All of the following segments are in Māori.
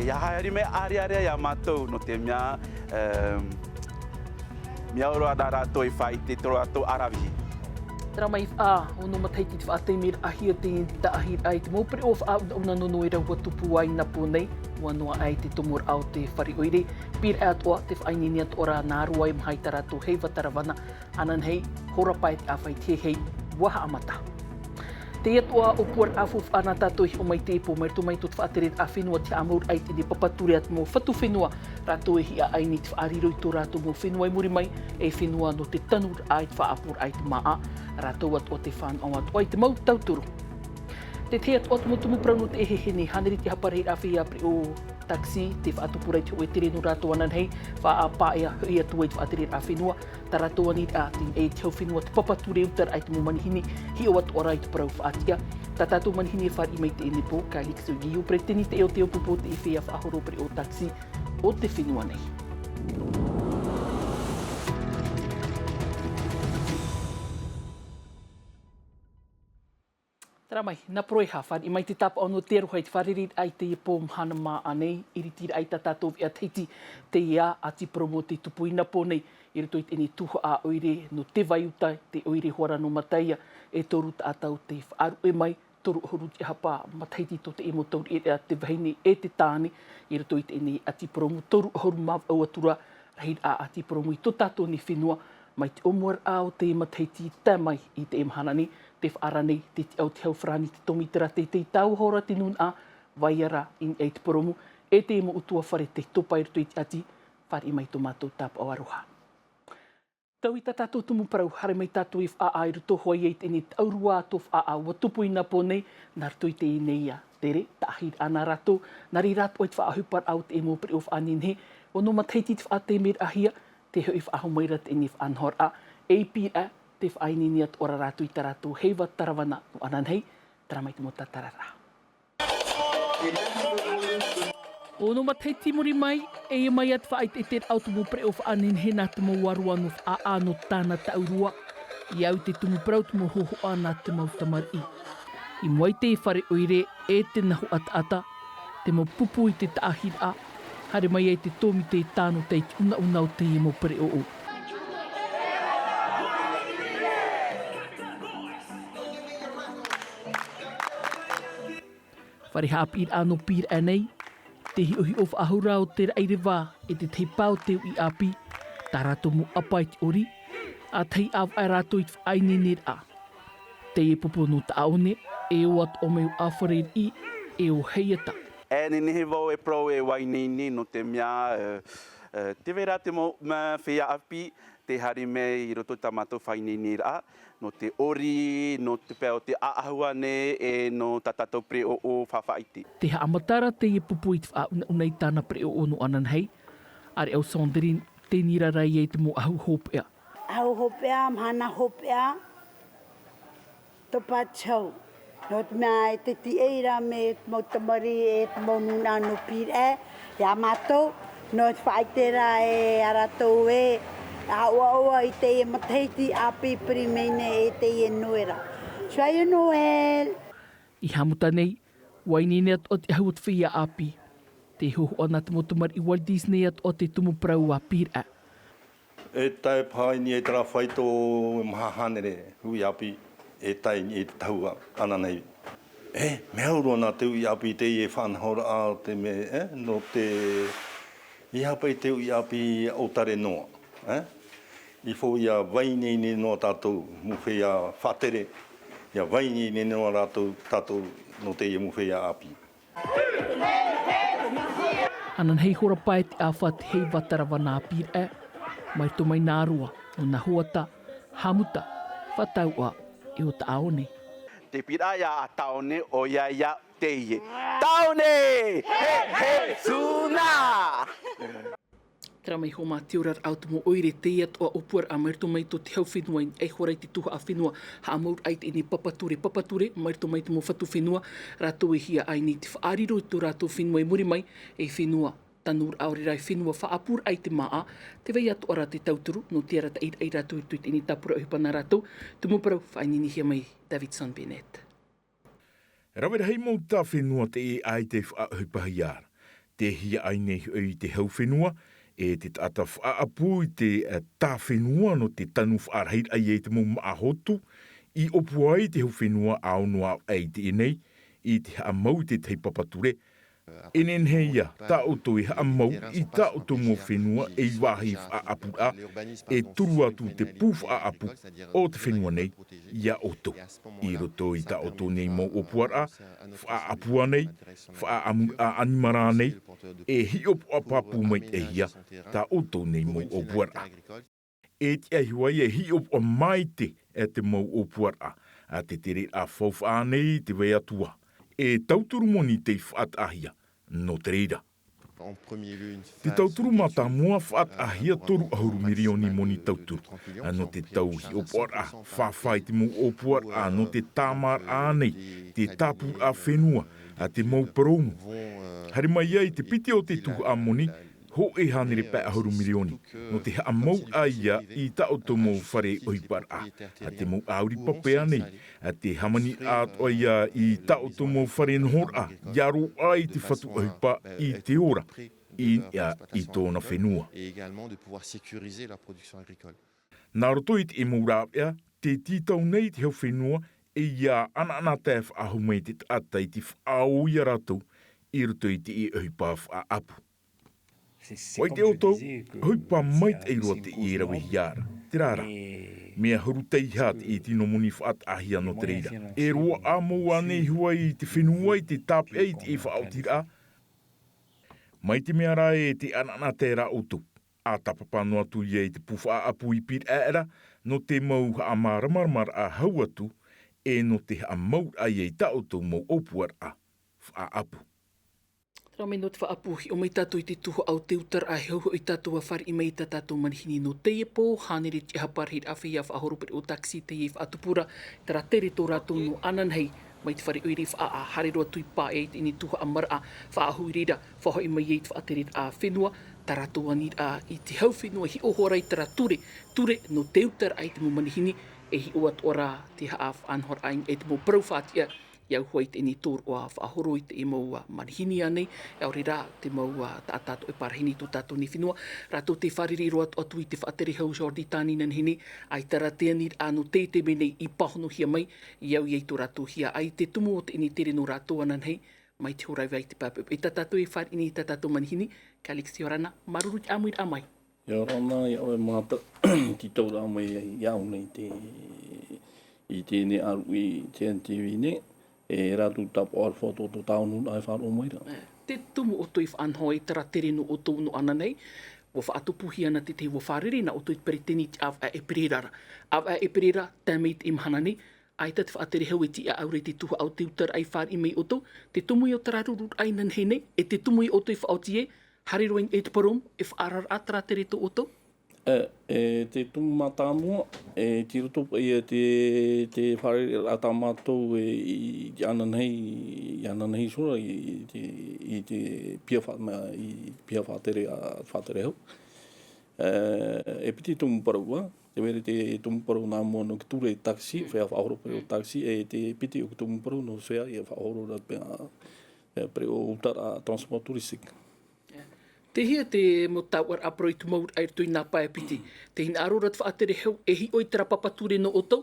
Ia haere me are ia mātou no te mea mea oro ana rātou e whai te toro rātou arawihi. Tera mai ono mataiti te whaatei mera ahia te ahi ai te mopere o una nono e rau tupu ai na pōnei. Wanoa ai te tomor au te wharioire. Pir e atoa te whainini atora nā rua e mhai ta rātou hei watarawana. Anan hei, hora pai te awhai te hei waha amata. Te atoa o puar awhuf ana tātou hi o mai te epo mai tu mai tot whaateret a whenua te amaur ai te papature at mo whatu whenua. Rātou e hia ai ni te whaariro i tō rātou mo whenua i muri mai e whenua no te tanur ai te whaapur ai te maa. Rātou at o te whanau at o ai te mau tauturu. Te te atu atu mutumu prauno te ehehene haneri te haparei awhi apri o taxi te whaatupurai te oe tere no rātou anan hei wha a pāea hui atu e te whaatere a whenua ta rātou anit a te e te hau whenua te papature utar ai te mo manihini hi o atu ora i te parau whaatia ta tātou manihini e whari i mai te ene pō ka hiksu i upre teni te eo te opupo te e whea whaahoro pre o taxi o te whenua nei. Tara mai, nā proe hawhari, i mai te tapa ono te aruhai te wharerit ai te epo mhana mā anei, iri tira ai ta tātou ea teiti te ia ati promo te tupu ina pōnei, i rito i tēne tuho a oire no te vaiuta, te oire hoara no mataia, e toru ta atau te whaaru e mai, toru horu te hapa mataiti to te emo tauri e te vahine e te tāne, i rito i tēne ati promo, toru horu maw au atura, rahid a ati promo i to tātou ni whenua, mai te omuar ao te mataiti tamai i te emhanani, te whaarane, te au te hau whrani, te tomitera, te tau hora te nun a, vaiara in e te poromu, e te emo utua whare te topa i rutu i te ati, whare i mai tō mātou tāpa o aroha. Tau i ta tātou tumu parau, hare mai tātou i wha i ruto hoi e tēne taurua tō wha watupu i nā pōnei, nā rutu i te ineia, tere, ta ahir ana rato, nari rato i te wha ahupar au te emo peri o wha aninhe, o no mataiti te wha te mera ahia, te hoi wha ahumaira te ene wha anhor a, e pira, te whainini at ora rātu i ta rātou hei wat tarawana o anan hei, tara mai te mo tatarara. O no mataiti muri mai, e mai at whaait e te au tumu pre o whaanin he nā te mo waruanu a ano tāna taurua, i au te tumu prau tumu hoho ana te mau tamari. I moai te e whare oire e te nahu ata, te mo pupu i te taahir a, hare mai e te tōmi te tāno te una unau te e mo pre o o. Whare hapir ano pir anei, te hi ohi of ahura o te raire wā e te te pau teo i api, tā rato mo apa i te ori, a tei av ai rato i te whainini a. Te e popo no ta aone, e o at o meu awhareir i, e o heiata. E nehe wau e pro e wainini no te mea, te vera te mo whea api, te hari me i roto tamato whainini a, no te ori, no te pēo te aahuane, e no tatatou pre o whawhaiti. Te haamatara te e pupu i te whaunei tāna pre o no anan hei, are au sonderin te nira rai e te mo ahu hopea. Ahu hopea, mhana hopea, topa chau. No te mea e te ti eira me mo tamari e te mo nuna no pir e, ia mātou, no te whaitera e aratou e, a ua i te e mataiti api primene e te e nuera. Shwaya Noel! I hamuta nei, wainene at o te ahuat whia api. Te hoho ana te motomari i Walt Disney at o te tumu prau a pira. E tai pāini e tara whaito mahahanere hui api, e tai ni e te tahua ana nei. Mea urona te ui api te e whanhora a te me, no te i hapa i te ui api o tare noa. I fo ia waini ni no tātou mu whea whatere, ia waini ni no tātou no te ia mu whea api. Anan hei hora pai te awhat hei watarawana pir e, mai to mai nārua, no na huata, hamuta, whataua, e o ta aone. Te pira ia a taone o ia teie. Taone! He, he, suna! Tera mai homa tiurar au te mo oire te iat o opuar a mairto mai to te hau whenua i horai te tuha a whenua ha amaur ai te ene papature, mairto mai te mo whatu whenua, rātou e hia ai ni te whaariro i tō rātou whenua i muri mai e whenua tanur aore rai whenua whaapur ai te maa, te wei atu ara te tauturu, no te ara ta ira i rātou i tui te ene tapura o hipana rātou, te mo parau whainini hia mai Davidson Bennett. Rawera hei mō tā whenua te e ai te whaahupahiara. te hia ai nei i te hau whenua, te tata whaapu i te tā whenua no te tanu whaarahir ai e te mou maahotu, i opu ai te hau whenua au noa ai te inei, i te hamau te teipapatore. Enen heia, ta oto i hamau i ta oto mo whenua e wahi whaapu a, e turu atu te pū whaapu o te whenua nei, ia oto. I roto i ta oto nei mo opuara, whaapua nei, whaamu a animara nei, e hi opu apapu mai e hia, ta oto nei mo opuara. E te ahiwai e hi opu a maite e te mo opuara, a te tere a whauwha nei te wea tua. E tauturu moni te whaatahia, no te reira. Te tauturu mata mua whaatahia toru ahuru mirioni moni tauturu. No te tau hi opora, whawhai te mo opora, no te tamar anei, te tapu a whenua, a te mau paromu. Hari mai ai te piti o te tuhu a moni, ho e hanere pē ahuru mirioni. No te haa mau aia i ta o to mau whare oipara. A te mau auri papea nei. A te hamani atoia i ta o to mau whare nhora. Iaro ai te whatu oipa i te ora. I tōna whenua. Nā roto i te emurapea, te titau nei te hau whenua e ia ana te whaahu mai te tata i te whaau i ratou i roto i te i oipa whaapu. Wai te oto, hui pa mait ei roa te i rawe hiara. Te rara, mea hurutei hat i tino moni whaat ahia no te reira. E roa amo anei hua i te whenua i te tape i te e whaautira. Mai te mea ra e te anana te ra oto. A tapapano atu i e te puwha apu i pir aera, no te mau ha amaramarmar a hau atu, e no te ha mau ai e ta oto mau opuar a wha apu. Rau me no te whaapuhi o mai tātou i te tuho au te utara a heuho i tātou a whare i mai tātou manihini no teipo, hānere te haparhir awhi a whaahoropere o taksi te e whaatupura, tera tere tō rātou no ananhei, mai te whare oiri wha hare roa tui pā e te ini tuho a mara a whaahuirira, whaho i mai e te whaatere a whenua, tā rātou anir a i te hau whenua hi ohorai tera ture no te utara ai te mo manihini, e hi oat ora te haa whanhor aing e te mo prauwhātia, iau hoi te ni tōr o a whaahoro i te e mau manihini anei, au re rā te mau tātātou e parahini tō tātou ni whenua, rātou te whariri roa atu i te whaatere hau Jordi tāni nanhini, ai tara te anir anu te menei i pahono hia mai, iau iei tō rātou hia, ai te tumu o te ini tere no rātou ananhei, mai te horai wai te pāpau. E tātātou e wharini i tātātou manihini, ka Alex Iorana, maruru te amuir amai. Iorana, iau e māta, ti taura amai iau nei i tēne aru i TNTV nei, e rātou tapu ar whato tō taunu ai whāro maira. Te tumu o toi whaanhoi, tera tere no o tōnu ananei, o whaatupuhi ana te te o whārere, na o toi pereteni te awa e pererara. Awa e perera, tamei te imhanani, ai te whaatere hau e ti a aure te tuha au te utara ai whār i mei oto, te tumui o tararurur ai nanhene, e te tumui o toi whaotie, hariroing e te parom, e whaarar atara tere to oto? Te tumu mātāmua, ti roto ia te whare ata mātou i ananhei sora i te pia whātere hau. E piti tumu paraua, te were te tumu parau nā mua no ki ture i taksi, whea whaahoro pere o taksi, e te piti o ki tumu parau no whea i whaahoro ra pere o utara transport turistik. Te hia te mo tauar aproi tu maur ai tui nā pae piti. Te hina arorat whaatere hau e hi oi tera papature no oto,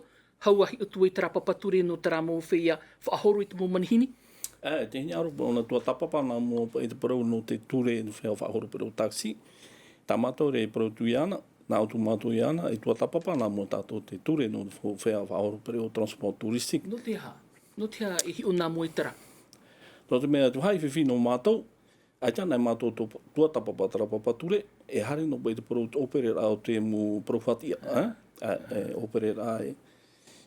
hau ahi o tu e tera papature no tera mō whia whaahoro i te mō manihini? Te hina aropa ona tua tapapa nā mō e te parau no te ture no whea whaahoro pere o taksi. Tā mātou re parau tui ana, nā o tu mātou i ana, e tua tapapa nā mō tātou te ture no whea whaahoro pere o transport turistik. No te ha e hi o nā mō e tera. Tō te mea tu hai whiwhi no mātou, ai tānei mātou tua tapapa tara papature, e hari no pai te parau opere rā o te mu profatia, opere rā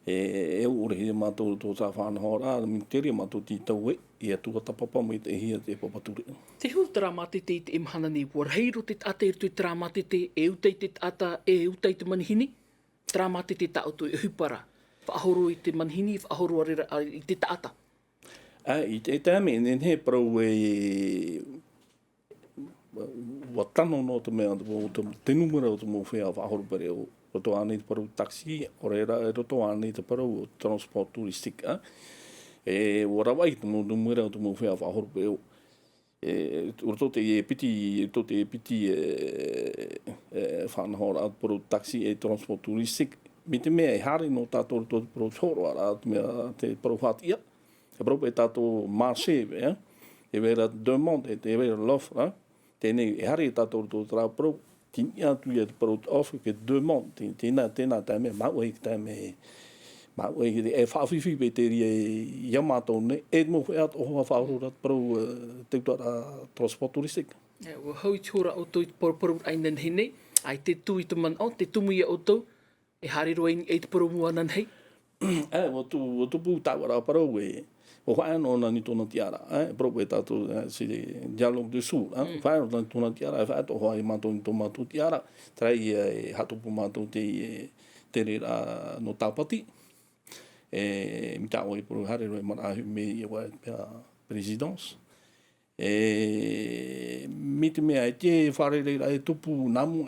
e ure hia mātou tō tā whānaho rā, minteria mātou titau i atua tapapa mai te hia te papature. Te hu tara mate te imhana ni, warheiro te ate i tui tara mate te e utei te ata, e utei te manihini, tara mate te tau tui e hupara, whaahoro i te manihini, whaahoro i te taata. I te tēme, nen he parau watano no te mea, te numera o te mō whea whaahoro pere o roto ane te parau taksi, o reira e roto ane te parau o transport turistik. Warawai te mō numera o te mō whea whaahoro pere o. Urto te piti whanahora at pro taxi transport touristic. Mite mea hare no tato pro choro at mea te pro fatia. E pro pe tato marché, e vera demande, e vera l'offre, tene hare tato tra pro, tinia tu e pro offre que demande, tena tame, mawe tame, mawe e fafifi beterie yamato ne, edmo at o fauro pro te transport touristic. O hau tura o tui por ainan hene, ai te tui te man o, te tumu ia o tau, e hare roa i te poro mua nan hei. O tu pu tawara parau o whaano na ni tona tiara, propo e tātou se Dialogue du Sul, whaano na ni tona tiara, e whaato hoa i mātou ni tō mātou tiara, trai e hatopu mātou te rera no tāpati, mi tā oi puru hare roi marahu me i wai pia presidence, mi te mea e te whare reira e tupu namu,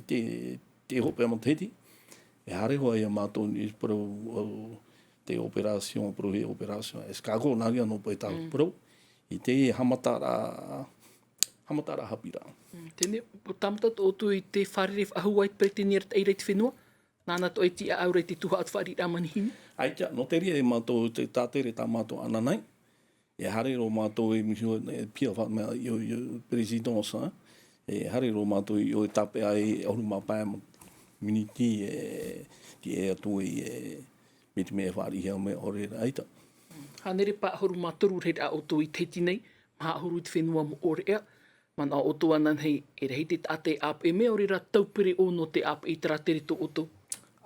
te hope amateti, e hare hoa i a mātou ni puru te operasyon, pro he operasyon, eskago nāgia no pai tāu pro, i te hamatara hapira. Tēne, o tamata o tu i te whareref ahu ai pretini ar teirei te whenua, nāna to e ti a aurei te tuha at whari ramani hini. Ai tia, no te ria e mātou te tātere tā mātou ananai, e hare ro mātou e mihio pia whatmea i o presidence, e hare ro mātou i o tape ai ahuruma pae miniti ti e atu me te mea whaari hea me ore aita. Hanere pa horu mātoru rei a o tu i teti nei, maha horu i te whenua mo ore ea, man a o tu anan hei, e rei te ate ap, e mea ore ra taupere o no te ap i te ratere to o tu.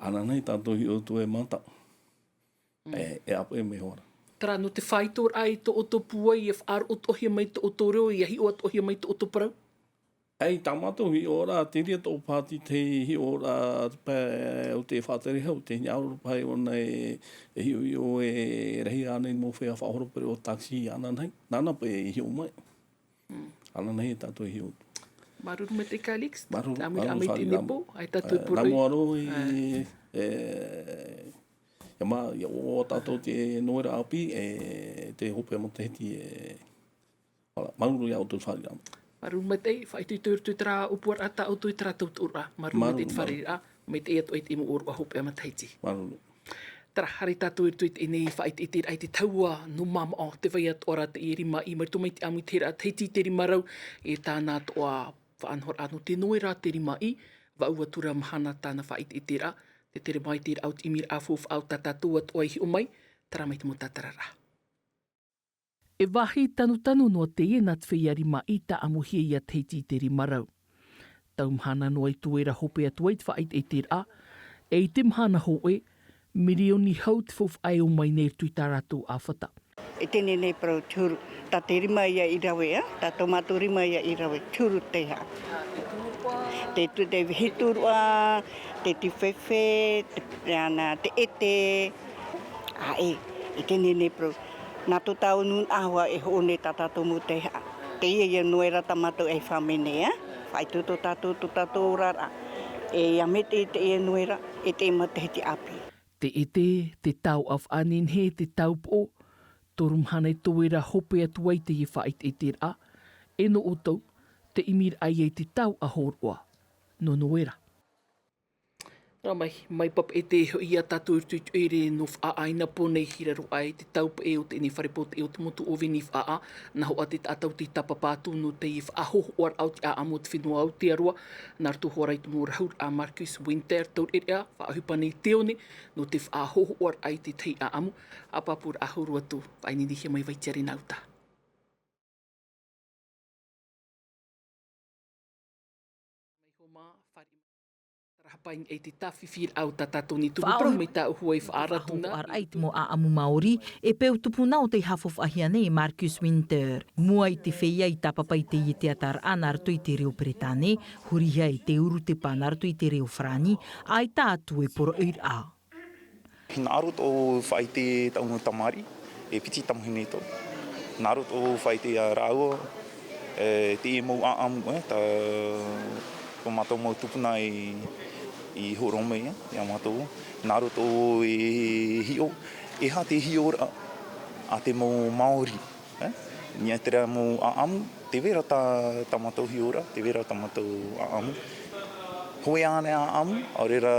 Ananai tātou hi o tu e mata, e ap e me hora. Tara no te whaitor ai to o to puai, e whaar o tohia mai to o to reo, i ahi o tohia mai to o to parau. Ei, tamato hi ora, te ria tō pāti te hi ora o te whātere hau, te hiauru pai o nei e hi o e rehi ane mo whea whahoro pere o taxi ananai, nana pa e hi o mai. Ananai e tātou hi o. Maruru me te Calix, Maruru, ame te nepo, ai tātou puroi. Namo aro ia mā, ia o tātou te noera api, te hope mo te heti maruru ia o tō whari rama. Maruru mai te, whai tui tūru tui tara upuar ata o tui tara tautura. Maruru mai te whare a, mai te ea toi te imu oru a hope ama teiti. Maruru. Tara, hare tātou tui te nei whai te te ai te taua no mama o te whai at ora te e rima i mai tō mai te amu te ra teiti te rima rau e tāna toa whaanhor anu te noe rā te rima i, waua tura mahana tāna whai te ra, te tere mai te au imir a fufu au tātou at oai hi o mai, tara mai te mo tātarara. E wahi tanu noa te e nat whiari ma i ta amuhia i a teiti te rimarau. Tau mhana noa i tuera hope atu ai te whaait e te ra, e i te mhana hoe, mirioni hau te fofu ai o mai nei tui tā rātou a whata. E tēne nei pro tūru, tā te rima ia i rawe, tā tomato rima ia i rawe, tūru te ha. Te hiturua, te tiwhewhe, te ete, e tēne nei pro. Nā tō tau nun ahua e hoone tātātou mo te ha. Te ia noera tamato e whamene, whai tū tō tātou rara. E amete te ia noera, e te ima te heti api. Te ete, te tau of anin he, te tau po, torum hane toera hope atu ai te i whait e te ra, e no o tau, te imir ai e te tau a horoa, no noera. Rā mai pap e te i a tātou urtu ere no whaaina po nei hiraro ai te taupa e o te ni wharepote e o te motu o veni whaa, na hoa te tātou te tapapātu no te i whaahoho ar au te a amo te whenua au te arua, nār tu horai te mōra haur a Marcus Winter tau ere a, whaahupa nei teone, no te whaahoho ar ai te tei a amo, a papur a haurua tu, whainini hia mai waitiari nauta. Mai homa, whari Rahapain e te tawhiwhir au tatatoni tupuprau me tā uhuai whaaratuna. Ar ai te mo a amu Māori e peo tupuna o te hafof ahiane e Marcus Winter. Mua i te whea i tapapai te i te atar anartu i te reo Bretane, hurihia i te uru te panartu i te reo Frani, ai tātu e poro eir a. Nā roto o whai te taunga tamari, e piti tamuhine to. Nā roto o whai te rāua, te e mou a amu, ko mātou mau tupuna i horome, ia mātou. Nā roto e hio, e ha te hio a te mau Māori. nia te rea mo aamu, te vera ta matou hiora, te vera ta matou aamu. Hoi ane aamu, au reira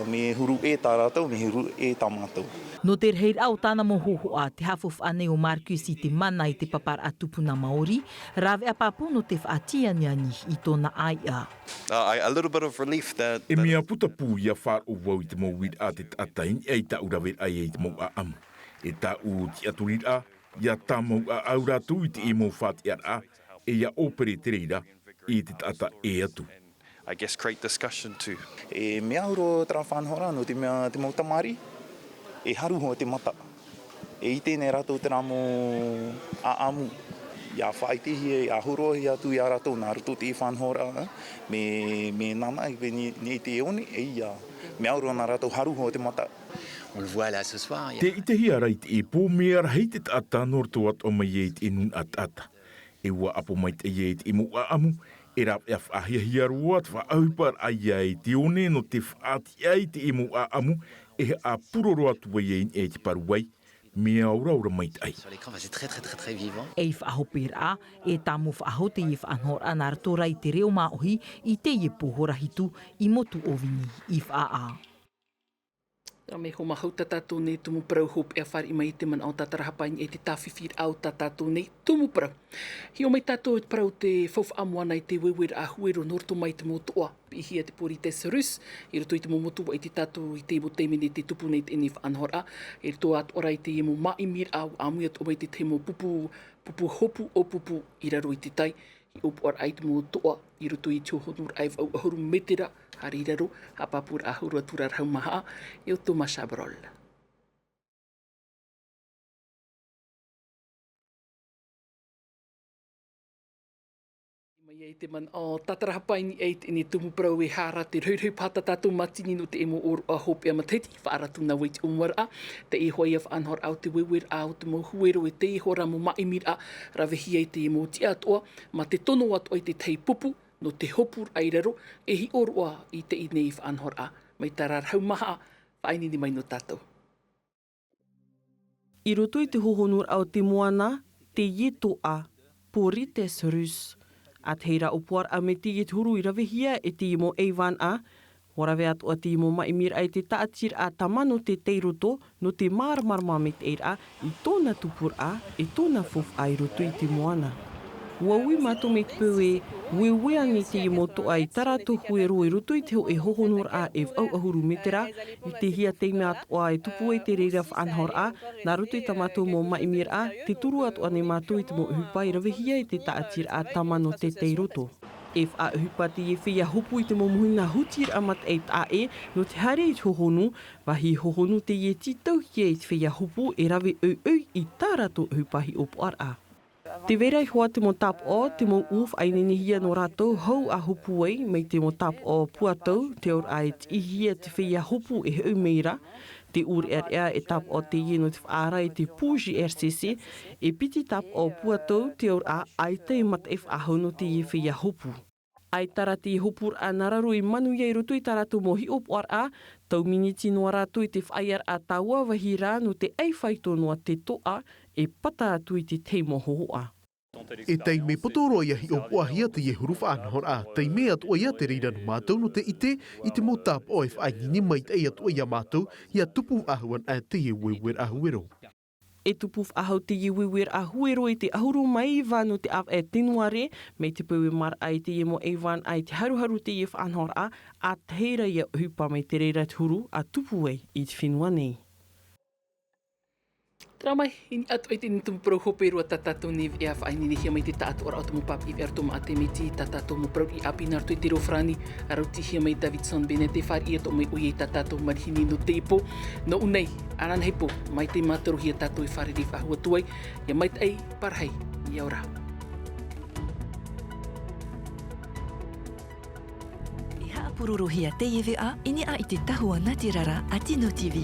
me huru e tā rātou, me huru e tā matou. No te rei au tāna mo hohoa te hawhuf ane o Marcus i te mana i te papar a tupuna Māori, rāwe a papu no te whaatia niani i tōna aia. A little bit of relief that... E mea putapu ia whār o wau i te mauwit a te atain, e ta urawet ai e te mau a amu. E ta u ti aturit a, ia tā mau a auratu i te e mau whāti a, e ia opere te reira, i te tata e atu. I guess create discussion too. E mea uro tera whanhora no te mea te mau tamari, e haru ho te mata. E i tēnei rātou tera mo aamu, ia whaitihi e ahurohi atu i a rātou, nā rātou te whanhora, me nana i ni te eone, e ia mea uro nā rātou haru ho te mata. On le voit là ce soir. Te ite hia reit e pō mea rahei te tata nortoat o mai e te nun atata. E ua apo mai te e te imu aamu, e rap e whaahia roa te whaaupar ai ai te one no te whaati ai te imu aamu, e a puroro atu ai e te paruai, mea ora mai ai. Sur l'écran, c'est très vivant. E whaahoper a, e tamu whaahote i whaanhor a naratora i te reo maohi i te i pohora hitu i motu o vini i whaa. Ra me ho mahau tātou nei tumu prau hope e whare i mai te man au tātarahapaini e te tāwhiwhir au tātou nei tumu prau. Hi o mai tātou e prau te whauwhaamuana i te wewera a huero norto mai te motoa. I hia te pori te sarus, i roto i te momotua i te tātou i te mo teimene te tupu nei te eni whaanhora. E roto at ora i te emo maimir au amuiat o mai te temo pupu hopu o pupu i raro i te tai. I opu ar ai te motoa i roto i tio honur ai au ahuru metera. Hari raro, hapapura ahuru atura rau maha, e o tō masabrol. Mai e te man o tatarahapaini e te ne tumu prau e hara te rauhau pata tātou matini no te emo oro a hope a mateti, whaaratu na wait umwara, te e hoi a whaanhor au te wewer au te mo huero e te e hora mo maimir a, rawehia i te emo ti atoa, ma te tono atoa i te tei pupu, no te hopur ai raro, e hi oroa i te i nei whaanhor a. Mai tā rarhau maha, whainini mai no tātou. I roto i te hohonur au te moana, te ietoa, pori te sarus. A te heira opuar a me te ieturu i rawehia e te imo eivan a, warawe atu a te imo maimir ai te taatir a tamano te teiroto no te marmarma me te eira i tōna tupur a, e tōna fof ai roto i te moana. Waui mato me te pau e weweangi te imo toa i tarato huero i roto i te ho e hohonor a e au ahuru metera, i te hia teime atoa e tupu e te reira whaanhor a, nā roto i tamato mo maimir a, te turu atoa ne mato i te mo uhupa i rawehia i te taatir a tamano te teiroto. E wha uhupa te e whia hopu i te mo muhina hutir amat e ta e, no te hare i te hohonu, wahi hohonu te e titau hia i te whia hopu e rawe au i tarato uhupahi opuar a. Te vera i hoa te mo tap o, te mo uf ai nenehia no rātou hau a hopu ei, mei te mo tap o puatau, te or ai te ihia te whia hopu e hau meira, te uri ea e tap o te ieno te whaara i te pūji RCC, e piti tap o puatau, te or a ai te mat e whahau no te i whia hopu. Ai tara te hopur a nararu i manu iei roto i taratu mo hi opuar a, tau miniti noa rātu i te whaiar a taua wahi rā no te eiwhaito noa te toa e pata atu i te teimo hoa. E tei me potoro ia hi opuahia te ie huru whaanhor a, tei me atua ia te reira no mātou no te ite, i te motap o e whaingini mai te ei atua ia mātou, ia tupu ahuan a te ie wewer ahuero. E tupuf ahau te iwiwir a huero i te ahuru mai vanu te av e tinuare, me te pui mar ai te imo eivan ai te haruharu te i whaanhor a te heira ia hupa mai te reira turu a tupu e i te whenua nei. Tera mai, ini atu ai te nitum prau hoperu a tatatou ni e a whainini hia mai te taatu ora o tumu papi i artuma a te meti tatatou mo prau i api nartu i te rofrani a rauti hia mai Davidson bene te whari i ato mai ui e tatatou marihini no te ipo no unei, anan heipo mai te mataru hia tatou i whare ri whahua tuai ia mai te ei parhei i aura. I haapururu hia te iwi a ini a i te tahua Natirara a Tino TV.